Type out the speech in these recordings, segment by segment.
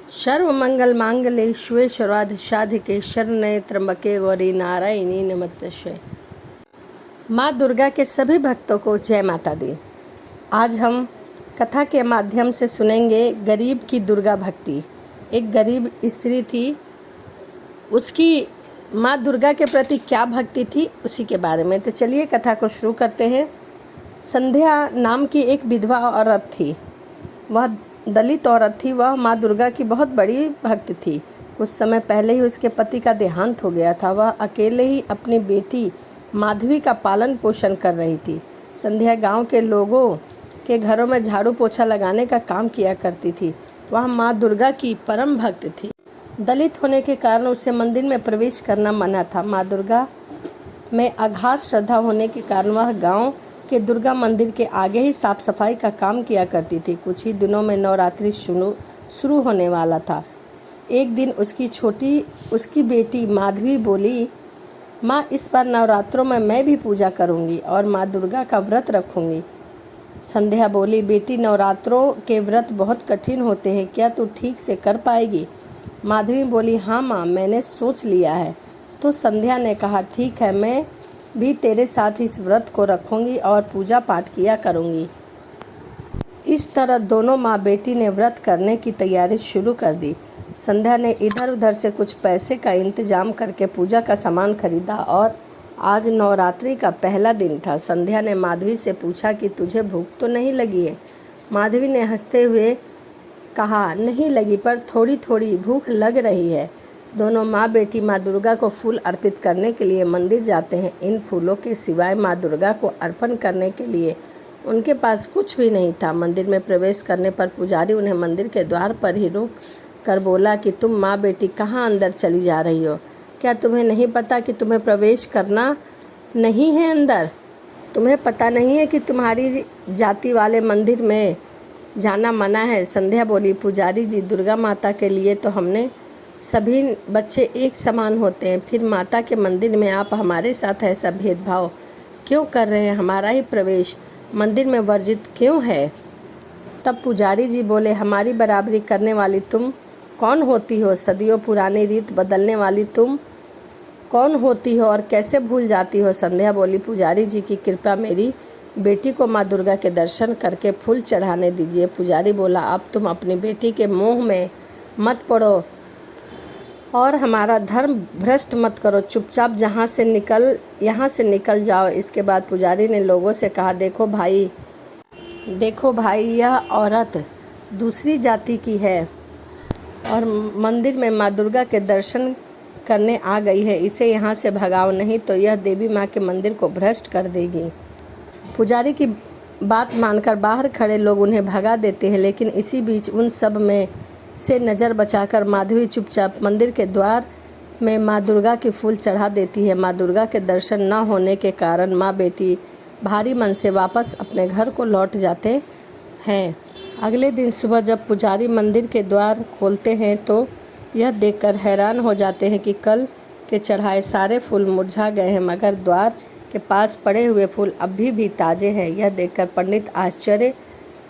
सर्व मंगल मांगल्ये शिवे सर्वार्थ साधिके शरण्ये त्र्यंबके गौरी नारायणी नमस्तुभ्यं। माँ दुर्गा के सभी भक्तों को जय माता दी। आज हम कथा के माध्यम से सुनेंगे गरीब की दुर्गा भक्ति। एक गरीब स्त्री थी, उसकी माँ दुर्गा के प्रति क्या भक्ति थी उसी के बारे में। तो चलिए कथा को शुरू करते हैं। संध्या नाम की एक विधवा औरत थी। वह दलित औरत थी। वह माँ दुर्गा की बहुत बड़ी भक्त थी। कुछ समय पहले ही उसके पति का देहांत हो गया था। वह अकेले ही अपनी बेटी माधवी का पालन पोषण कर रही थी। संध्या गांव के लोगों के घरों में झाड़ू पोछा लगाने का काम किया करती थी। वह माँ दुर्गा की परम भक्त थी। दलित होने के कारण उसे मंदिर में प्रवेश करना मना था। माँ दुर्गा में अगाध श्रद्धा होने के कारण वह गांव के दुर्गा मंदिर के आगे ही साफ सफाई का काम किया करती थी। कुछ ही दिनों में नवरात्रि शुरू होने वाला था। एक दिन उसकी बेटी माधवी बोली, माँ इस बार नवरात्रों में मैं भी पूजा करूंगी और माँ दुर्गा का व्रत रखूंगी। संध्या बोली, बेटी नवरात्रों के व्रत बहुत कठिन होते हैं, क्या तू ठीक से कर पाएगी? माधवी बोली, हाँ माँ, मैंने सोच लिया है। तो संध्या ने कहा, ठीक है, मैं भी तेरे साथ इस व्रत को रखूंगी और पूजा पाठ किया करूंगी। इस तरह दोनों माँ बेटी ने व्रत करने की तैयारी शुरू कर दी। संध्या ने इधर उधर से कुछ पैसे का इंतजाम करके पूजा का सामान खरीदा और आज नवरात्रि का पहला दिन था। संध्या ने माधवी से पूछा कि तुझे भूख तो नहीं लगी है? माधवी ने हंसते हुए कहा, नहीं लगी, पर थोड़ी थोड़ी भूख लग रही है। दोनों माँ बेटी माँ दुर्गा को फूल अर्पित करने के लिए मंदिर जाते हैं। इन फूलों के सिवाय माँ दुर्गा को अर्पण करने के लिए उनके पास कुछ भी नहीं था। मंदिर में प्रवेश करने पर पुजारी उन्हें मंदिर के द्वार पर ही रोक कर बोला कि तुम माँ बेटी कहाँ अंदर चली जा रही हो? क्या तुम्हें नहीं पता कि तुम्हें प्रवेश करना नहीं है अंदर? तुम्हें पता नहीं है कि तुम्हारी जाति वाले मंदिर में जाना मना है? संध्या बोली, पुजारी जी, दुर्गा माता के लिए तो हमने सभी बच्चे एक समान होते हैं, फिर माता के मंदिर में आप हमारे साथ ऐसा भेदभाव क्यों कर रहे हैं? हमारा ही प्रवेश मंदिर में वर्जित क्यों है? तब पुजारी जी बोले, हमारी बराबरी करने वाली तुम कौन होती हो? सदियों पुरानी रीत बदलने वाली तुम कौन होती हो और कैसे भूल जाती हो? संध्या बोली, पुजारी जी की कृपा, मेरी बेटी को माँ दुर्गा के दर्शन करके फूल चढ़ाने दीजिए। पुजारी बोला, अब तुम अपनी बेटी के मोह में मत पड़ो और हमारा धर्म भ्रष्ट मत करो। चुपचाप यहाँ से निकल जाओ। इसके बाद पुजारी ने लोगों से कहा, देखो भाई, यह औरत दूसरी जाति की है और मंदिर में माँ दुर्गा के दर्शन करने आ गई है। इसे यहाँ से भगाओ, नहीं तो यह देवी माँ के मंदिर को भ्रष्ट कर देगी। पुजारी की बात मानकर बाहर खड़े लोग उन्हें भगा देते हैं, लेकिन इसी बीच उन सब में से नज़र बचाकर माधवी चुपचाप मंदिर के द्वार में माँ दुर्गा की फूल चढ़ा देती है। माँ दुर्गा के दर्शन न होने के कारण माँ बेटी भारी मन से वापस अपने घर को लौट जाते हैं। अगले दिन सुबह जब पुजारी मंदिर के द्वार खोलते हैं तो यह देखकर हैरान हो जाते हैं कि कल के चढ़ाए सारे फूल मुरझा गए हैं, मगर द्वार के पास पड़े हुए फूल अभी भी ताज़े हैं। यह देखकर पंडित आश्चर्य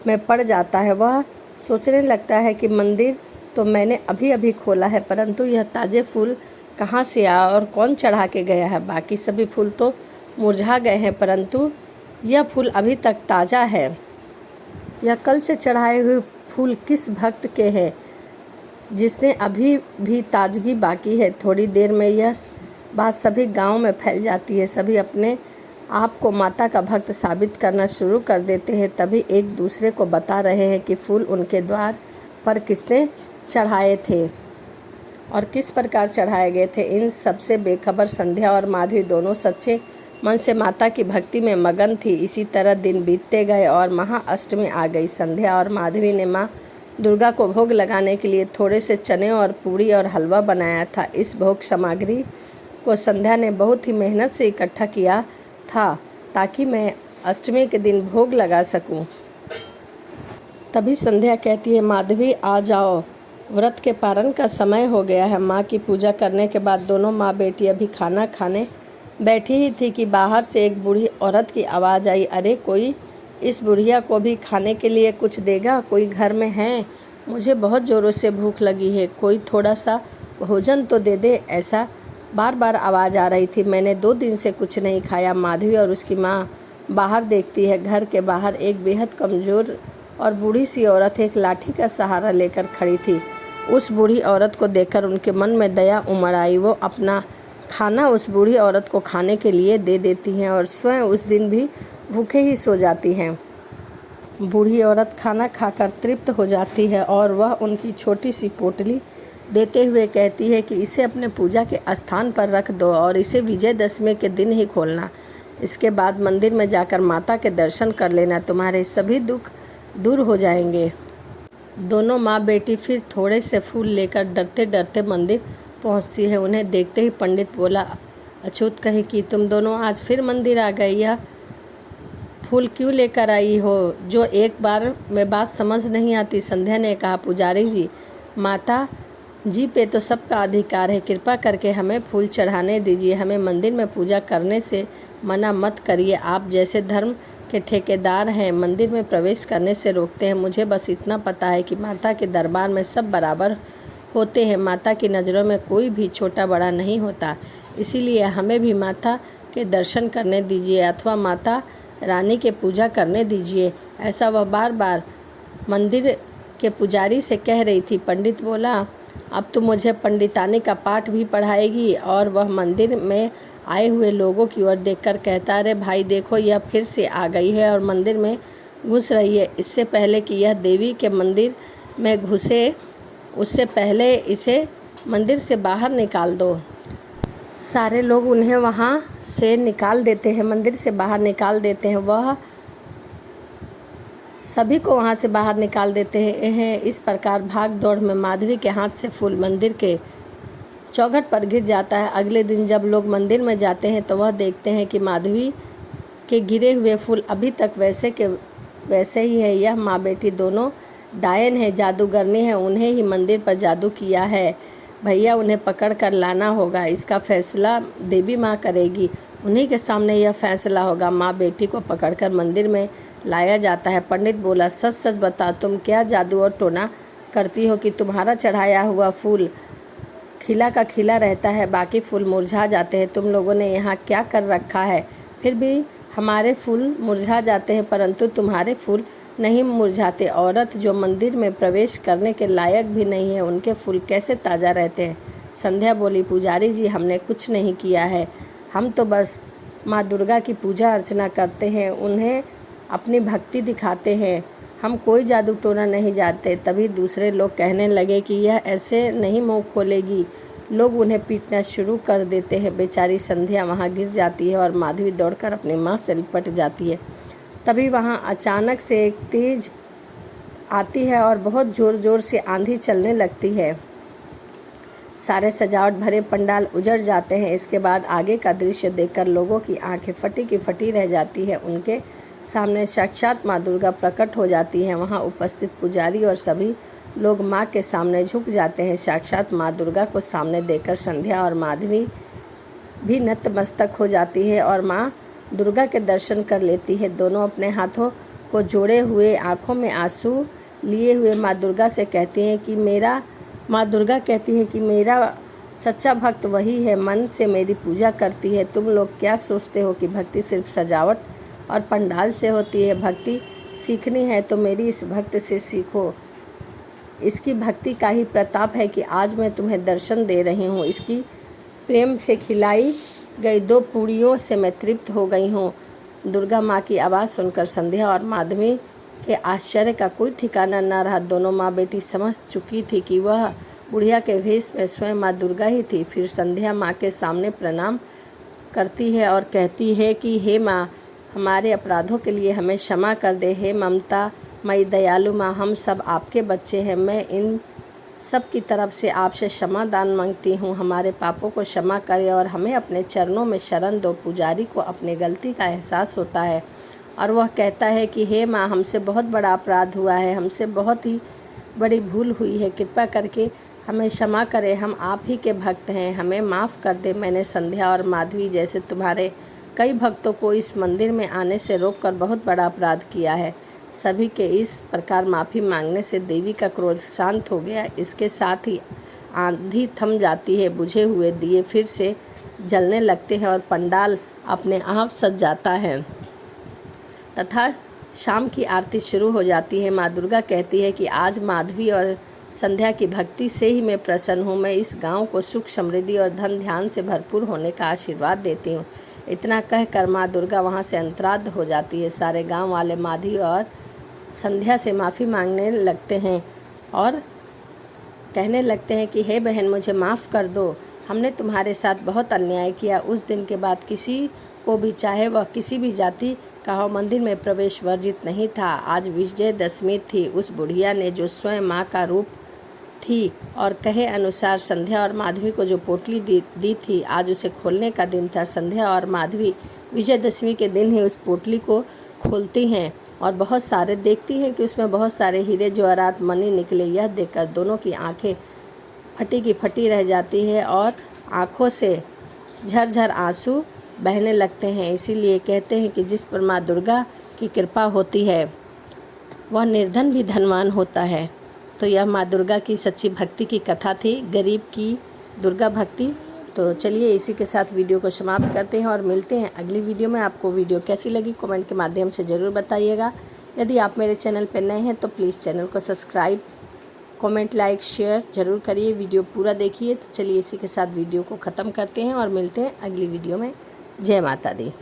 में पड़ जाता है। वह सोचने लगता है कि मंदिर तो मैंने अभी अभी खोला है, परंतु यह ताज़े फूल कहाँ से आया और कौन चढ़ा के गया है? बाकी सभी फूल तो मुरझा गए हैं, परंतु यह फूल अभी तक ताज़ा है। यह कल से चढ़ाए हुए फूल किस भक्त के हैं जिसने अभी भी ताजगी बाकी है? थोड़ी देर में यह बात सभी गांव में फैल जाती है। सभी अपने आप को माता का भक्त साबित करना शुरू कर देते हैं। तभी एक दूसरे को बता रहे हैं कि फूल उनके द्वार पर किसने चढ़ाए थे और किस प्रकार चढ़ाए गए थे। इन सबसे बेखबर संध्या और माधवी दोनों सच्चे मन से माता की भक्ति में मगन थी। इसी तरह दिन बीतते गए और महाअष्टमी आ गई। संध्या और माधवी ने माँ दुर्गा को भोग लगाने के लिए थोड़े से चने और पूरी और हलवा बनाया था। इस भोग सामग्री को संध्या ने बहुत ही मेहनत से इकट्ठा किया था ताकि मैं अष्टमी के दिन भोग लगा सकूं। तभी संध्या कहती है, माधवी आ जाओ, व्रत के पारण का समय हो गया है। माँ की पूजा करने के बाद दोनों माँ बेटी अभी खाना खाने बैठी ही थी कि बाहर से एक बूढ़ी औरत की आवाज़ आई, अरे कोई इस बुढ़िया को भी खाने के लिए कुछ देगा? कोई घर में है मुझे बहुत ज़ोरों से भूख लगी है, कोई थोड़ा सा भोजन तो दे दे। ऐसा बार बार आवाज़ आ रही थी। मैंने 2 दिन से कुछ नहीं खाया। माधवी और उसकी माँ बाहर देखती है। घर के बाहर एक बेहद कमज़ोर और बूढ़ी सी औरत एक लाठी का सहारा लेकर खड़ी थी। उस बूढ़ी औरत को देखकर उनके मन में दया उमड़ आई। वो अपना खाना उस बूढ़ी औरत को खाने के लिए दे देती हैं और स्वयं उस दिन भी भूखे ही सो जाती हैं। बूढ़ी औरत खाना खाकर तृप्त हो जाती है और वह उनकी छोटी सी पोटली देते हुए कहती है कि इसे अपने पूजा के स्थान पर रख दो और इसे विजयदशमी के दिन ही खोलना। इसके बाद मंदिर में जाकर माता के दर्शन कर लेना, तुम्हारे सभी दुख दूर हो जाएंगे। दोनों माँ बेटी फिर थोड़े से फूल लेकर डरते डरते मंदिर पहुँचती है। उन्हें देखते ही पंडित बोला, अछूत कहीं कि तुम दोनों आज फिर मंदिर आ गई, यह फूल क्यों लेकर आई हो? जो एक बार में बात समझ नहीं आती। संध्या ने कहा, पुजारी जी, माता जी पे तो सबका अधिकार है, कृपा करके हमें फूल चढ़ाने दीजिए। हमें मंदिर में पूजा करने से मना मत करिए। आप जैसे धर्म के ठेकेदार हैं, मंदिर में प्रवेश करने से रोकते हैं। मुझे बस इतना पता है कि माता के दरबार में सब बराबर होते हैं। माता की नज़रों में कोई भी छोटा बड़ा नहीं होता। इसीलिए हमें भी माता के दर्शन करने दीजिए अथवा माता रानी के पूजा करने दीजिए। ऐसा वह बार बार मंदिर के पुजारी से कह रही थी। पंडित बोला, अब तो मुझे पंडितानी का पाठ भी पढ़ाएगी। और वह मंदिर में आए हुए लोगों की ओर देखकर कहता, अरे भाई देखो, यह फिर से आ गई है और मंदिर में घुस रही है। इससे पहले कि यह देवी के मंदिर में घुसे, उससे पहले इसे मंदिर से बाहर निकाल दो। सारे लोग उन्हें वहाँ से निकाल देते हैं, मंदिर से बाहर निकाल देते हैं। वह सभी को वहाँ से बाहर निकाल देते हैं। इस प्रकार भाग दौड़ में माधवी के हाथ से फूल मंदिर के चौखट पर गिर जाता है। अगले दिन जब लोग मंदिर में जाते हैं तो वह देखते हैं कि माधवी के गिरे हुए फूल अभी तक वैसे के वैसे ही है। यह माँ बेटी दोनों डायन है, जादूगरनी है, उन्हें ही मंदिर पर जादू किया है। भैया उन्हें पकड़ कर लाना होगा। इसका फैसला देवी माँ करेगी, उन्हीं के सामने यह फैसला होगा। माँ बेटी को पकड़कर मंदिर में लाया जाता है। पंडित बोला, सच सच बता, तुम क्या जादू और टोना करती हो कि तुम्हारा चढ़ाया हुआ फूल खिला का खिला रहता है, बाकी फूल मुरझा जाते हैं? तुम लोगों ने यहाँ क्या कर रखा है? फिर भी हमारे फूल मुरझा जाते हैं परंतु तुम्हारे फूल नहीं मुरझाते। औरत जो मंदिर में प्रवेश करने के लायक भी नहीं है, उनके फूल कैसे ताज़ा रहते हैं? संध्या बोली, पुजारी जी, हमने कुछ नहीं किया है, हम तो बस माँ दुर्गा की पूजा अर्चना करते हैं, उन्हें अपनी भक्ति दिखाते हैं, हम कोई जादू टोना नहीं जानते। तभी दूसरे लोग कहने लगे कि यह ऐसे नहीं मुँह खोलेगी। लोग उन्हें पीटना शुरू कर देते हैं। बेचारी संध्या वहाँ गिर जाती है और माधवी दौड़कर अपनी माँ से लिपट जाती है। तभी वहाँ अचानक से एक तेज आती है और बहुत ज़ोर ज़ोर से आंधी चलने लगती है। सारे सजावट भरे पंडाल उजड़ जाते हैं। इसके बाद आगे का दृश्य देखकर लोगों की आंखें फटी की फटी रह जाती है। उनके सामने साक्षात माँ दुर्गा प्रकट हो जाती हैं। वहाँ उपस्थित पुजारी और सभी लोग माँ के सामने झुक जाते हैं। साक्षात माँ दुर्गा को सामने देखकर संध्या और माधवी भी नतमस्तक हो जाती है और माँ दुर्गा के दर्शन कर लेती है। दोनों अपने हाथों को जोड़े हुए, आंखों में आंसू लिए हुए माँ दुर्गा से कहती हैं कि मेरा सच्चा भक्त वही है, मन से मेरी पूजा करती है। तुम लोग क्या सोचते हो कि भक्ति सिर्फ सजावट और पंडाल से होती है? भक्ति सीखनी है तो मेरी इस भक्त से सीखो। इसकी भक्ति का ही प्रताप है कि आज मैं तुम्हें दर्शन दे रही हूँ। इसकी प्रेम से खिलाई गई 2 पूड़ियों से मैं तृप्त हो गई हूँ। दुर्गा माँ की आवाज़ सुनकर संध्या और माधवी के आश्चर्य का कोई ठिकाना न रहा। दोनों माँ बेटी समझ चुकी थी कि वह बुढ़िया के वेश में स्वयं माँ दुर्गा ही थी। फिर संध्या माँ के सामने प्रणाम करती है और कहती है कि हे माँ, हमारे अपराधों के लिए हमें क्षमा कर दे। हे ममता मई दयालु माँ, हम सब आपके बच्चे हैं। मैं इन सब की तरफ से आपसे क्षमा दान मांगती हूँ। हमारे पापों को क्षमा करें और हमें अपने चरणों में शरण दो। पुजारी को अपनी गलती का एहसास होता है और वह कहता है कि हे माँ, हमसे बहुत बड़ा अपराध हुआ है, हमसे बहुत ही बड़ी भूल हुई है, कृपा करके हमें क्षमा करें। हम आप ही के भक्त हैं, हमें माफ़ कर दे। मैंने संध्या और माधवी जैसे तुम्हारे कई भक्तों को इस मंदिर में आने से रोककर बहुत बड़ा अपराध किया है। सभी के इस प्रकार माफ़ी मांगने से देवी का क्रोध शांत हो गया। इसके साथ ही आंधी थम जाती है, बुझे हुए दिए फिर से जलने लगते हैं और पंडाल अपने आप सज जाता है तथा शाम की आरती शुरू हो जाती है। माँ दुर्गा कहती है कि आज माधवी और संध्या की भक्ति से ही मैं प्रसन्न हूँ। मैं इस गांव को सुख, समृद्धि और धन ध्यान से भरपूर होने का आशीर्वाद देती हूँ। इतना कहकर माँ दुर्गा वहाँ से अंतराद्ध हो जाती है। सारे गांव वाले माधवी और संध्या से माफ़ी मांगने लगते हैं और कहने लगते हैं कि हे बहन, मुझे माफ़ कर दो, हमने तुम्हारे साथ बहुत अन्याय किया। उस दिन के बाद किसी को भी, चाहे वह किसी भी जाति का हो, मंदिर में प्रवेश वर्जित नहीं था। आज विजयदशमी थी। उस बुढ़िया ने जो स्वयं माँ का रूप थी और कहे अनुसार संध्या और माधवी को जो पोटली दी थी, आज उसे खोलने का दिन था। संध्या और माधवी विजयदशमी के दिन ही उस पोटली को खोलती हैं और बहुत सारे देखती हैं कि उसमें बहुत सारे हीरे जवाहरात मणि निकले। यह देखकर दोनों की आंखें फटी की फटी रह जाती है और आंखों से झरझर आंसू बहने लगते हैं। इसीलिए कहते हैं कि जिस पर माँ दुर्गा की कृपा होती है वह निर्धन भी धनवान होता है। तो यह माँ दुर्गा की सच्ची भक्ति की कथा थी, गरीब की दुर्गा भक्ति। तो चलिए इसी के साथ वीडियो को समाप्त करते हैं और मिलते हैं अगली वीडियो में। आपको वीडियो कैसी लगी कमेंट के माध्यम से ज़रूर बताइएगा। यदि आप मेरे चैनल पर नए हैं तो प्लीज़ चैनल को सब्सक्राइब, कमेंट, लाइक, शेयर ज़रूर करिए। वीडियो पूरा देखिए। तो चलिए इसी के साथ वीडियो को ख़त्म करते हैं और मिलते हैं अगली वीडियो में। जय माता दी।